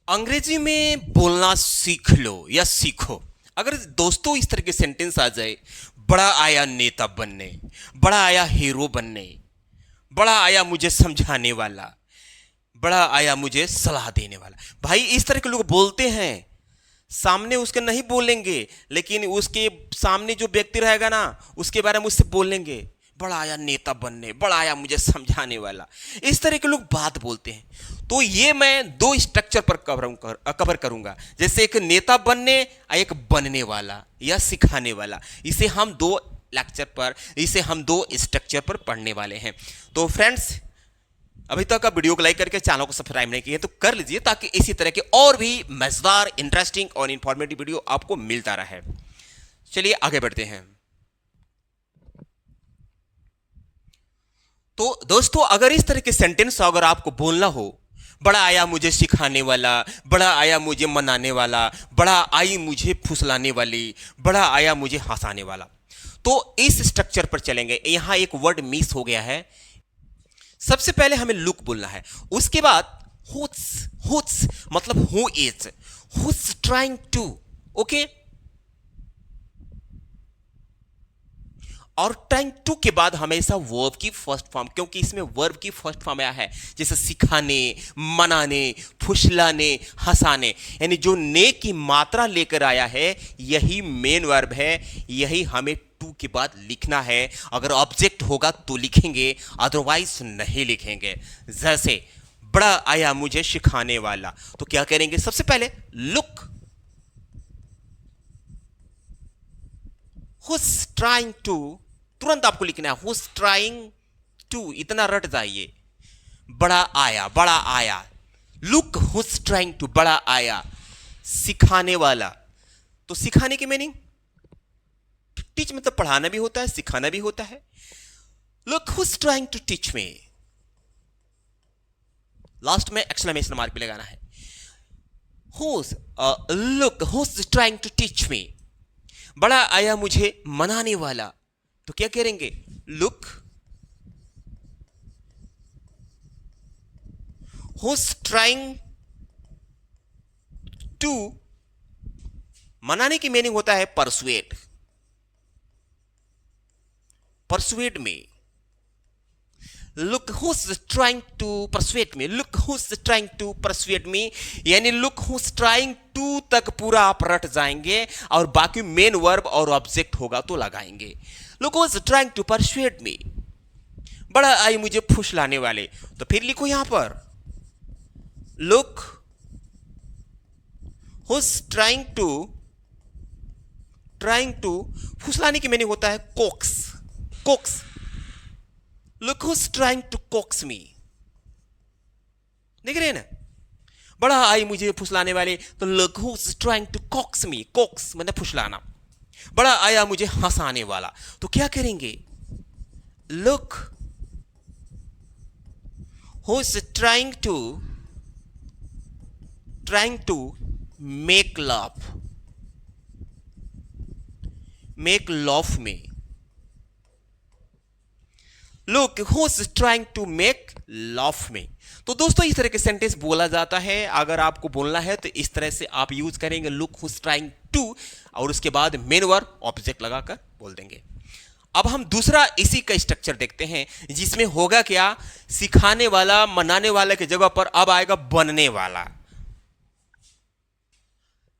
अंग्रेजी में बोलना सीख लो या सीखो। अगर दोस्तों इस तरह के सेंटेंस आ जाए, बड़ा आया नेता बनने, बड़ा आया हीरो बनने, बड़ा आया मुझे समझाने वाला, बड़ा आया मुझे सलाह देने वाला। भाई इस तरह के लोग बोलते हैं, सामने उसके नहीं बोलेंगे, लेकिन उसके सामने जो व्यक्ति रहेगा ना, उसके बारे में उससे बोलेंगे, बड़ा आया नेता बनने, बड़ा आया मुझे समझाने वाला। इस तरह के लोग बात बोलते हैं। तो ये मैं दो स्ट्रक्चर पर कवर करूंगा, जैसे एक नेता बनने और एक बनने वाला या सिखाने वाला। इसे हम दो स्ट्रक्चर पर पढ़ने वाले हैं। तो फ्रेंड्स, अभी तक आप वीडियो को लाइक करके चैनल को सब्सक्राइब नहीं किए तो कर लीजिए, ताकि इसी तरह के और भी मजेदार, इंटरेस्टिंग और इंफॉर्मेटिव वीडियो आपको मिलता रहे। चलिए आगे बढ़ते हैं। तो दोस्तों, अगर इस तरह के सेंटेंस अगर आपको बोलना हो, बड़ा आया मुझे सिखाने वाला, बड़ा आया मुझे मनाने वाला, बड़ा आई मुझे फुसलाने वाली, बड़ा आया मुझे हंसाने वाला, तो इस स्ट्रक्चर पर चलेंगे। यहां एक वर्ड मिस हो गया है। सबसे पहले हमें लुक बोलना है, उसके बाद हुट्स मतलब who is, who's trying to, okay. और ट्राइंग टू के बाद हमेशा वर्ब की फर्स्ट फॉर्म, क्योंकि इसमें वर्ब की फर्स्ट फॉर्म आया है, जैसे सिखाने, मनाने, फुसलाने, हंसाने, यानी जो ने की मात्रा लेकर आया है यही मेन वर्ब है। यही हमें टू के बाद लिखना है। अगर ऑब्जेक्ट होगा तो लिखेंगे, अदरवाइज नहीं लिखेंगे। जैसे बड़ा आया मुझे सिखाने वाला, तो क्या करेंगे? सबसे पहले लुक, हुस ट्राइंग टू, तुरंत आपको लिखना है हुस ट्राइंग टू, इतना रट जाइए। बड़ा आया, बड़ा आया, लुक हुस ट्राइंग टू, बड़ा आया, सिखाने वाला। तो सिखाने की मीनिंग, टीच मतलब पढ़ाना भी होता है, सिखाना भी होता है। Look who's trying to teach me, last में एक्सक्लेमेशन मार्क भी लगाना है। Who's, look who's trying to teach me, बड़ा आया मुझे मनाने वाला, तो क्या करेंगे? लुक हुस ट्राइंग टू, मनाने की मीनिंग होता है परसुएट, परसुएट में। Look who's trying to persuade me, look who's trying to persuade me, यानी लुक हुस ट्राइंग टू तक पूरा आप रट जाएंगे, और बाकी मेन वर्ब और ऑब्जेक्ट होगा तो लगाएंगे। Look who's trying to persuade मी, बड़ा आई मुझे फुसलाने वाले, तो फिर लिखो यहां पर लुक हुस ट्राइंग टू, फुसलाने की मीनिंग होता है coax, coax. Look who's trying to coax me, देख रहे हैं ना, बड़ा आई मुझे फुसलाने वाले, तो look who's trying to coax me, coax मतलब फुसलाना। बड़ा आया मुझे हंसाने वाला, तो क्या करेंगे? Look who's trying to make love me, look who's trying to make love me. तो दोस्तों, इस तरह के सेंटेंस बोला जाता है। अगर आपको बोलना है तो इस तरह से आप यूज करेंगे, लुक हुस ट्राइंग टू, और उसके बाद मेन वर्ब ऑब्जेक्ट लगाकर बोल देंगे। अब हम दूसरा इसी का स्ट्रक्चर देखते हैं, जिसमें होगा क्या? सिखाने वाला, मनाने वाला की जगह पर अब आएगा बनने वाला।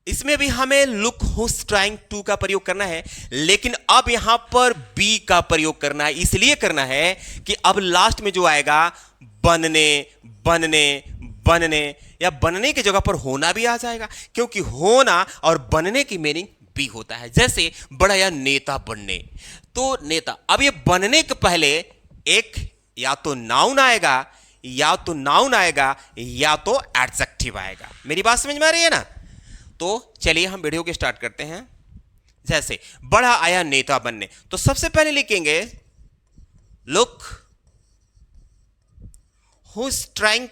इसमें भी हमें लुक हुस ट्राइंग टू का प्रयोग करना है, लेकिन अब यहां पर बी का प्रयोग करना है। इसलिए करना है कि अब लास्ट में जो आएगा बनने, बनने, बनने, या बनने की जगह पर होना भी आ जाएगा, क्योंकि होना और बनने की मीनिंग भी होता है। जैसे बड़ा या नेता बनने, तो नेता, अब ये बनने के पहले एक या तो नाउन आएगा, या तो एडजेक्टिव आएगा। मेरी बात समझ में आ रही है ना? तो चलिए हम वीडियो के स्टार्ट करते हैं। जैसे बड़ा आया नेता बनने, तो सबसे पहले लिखेंगे लुक हुस ट्राइंग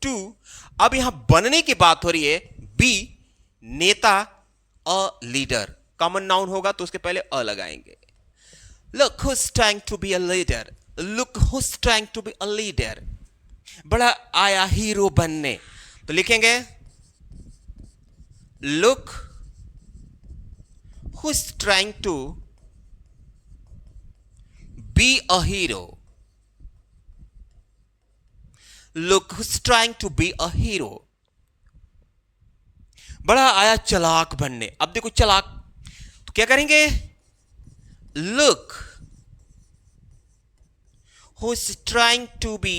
टू, अब यहां बनने की बात हो रही है। बी नेता, अ लीडर, कॉमन नाउन होगा तो उसके पहले अ लगाएंगे। Look who's trying to be a leader, बड़ा आया हीरो बनने, तो लिखेंगे look who is trying to be a hero. Look who is trying to be a hero. बड़ा आया चालाक बनने। अब देखो चालाक तो क्या करेंगे, look who is trying to be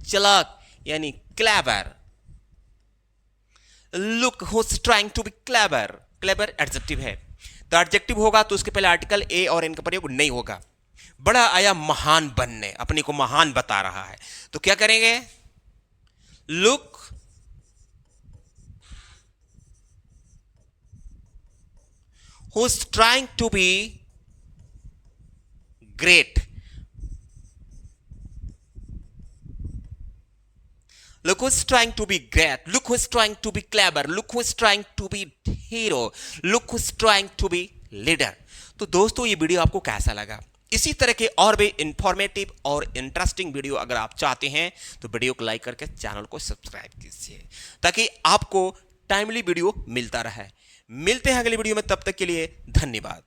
चालाक यानी clever. Look who is trying to be clever. Clever adjective है, तो एडजेक्टिव होगा तो उसके पहले आर्टिकल ए और एन का प्रयोग नहीं होगा। बड़ा आया महान बनने, अपने को महान बता रहा है, तो क्या करेंगे, look who is trying to be great. Look who's trying to be great. Look who's trying to be clever. Look who's trying to be hero. Look who's trying to be leader. तो दोस्तों ये video आपको कैसा लगा? इसी तरह के और भी इंफॉर्मेटिव और इंटरेस्टिंग वीडियो अगर आप चाहते हैं तो वीडियो को लाइक करके चैनल को सब्सक्राइब कीजिए ताकि आपको टाइमली वीडियो मिलता रहे। मिलते हैं अगली वीडियो में, तब तक के लिए धन्यवाद।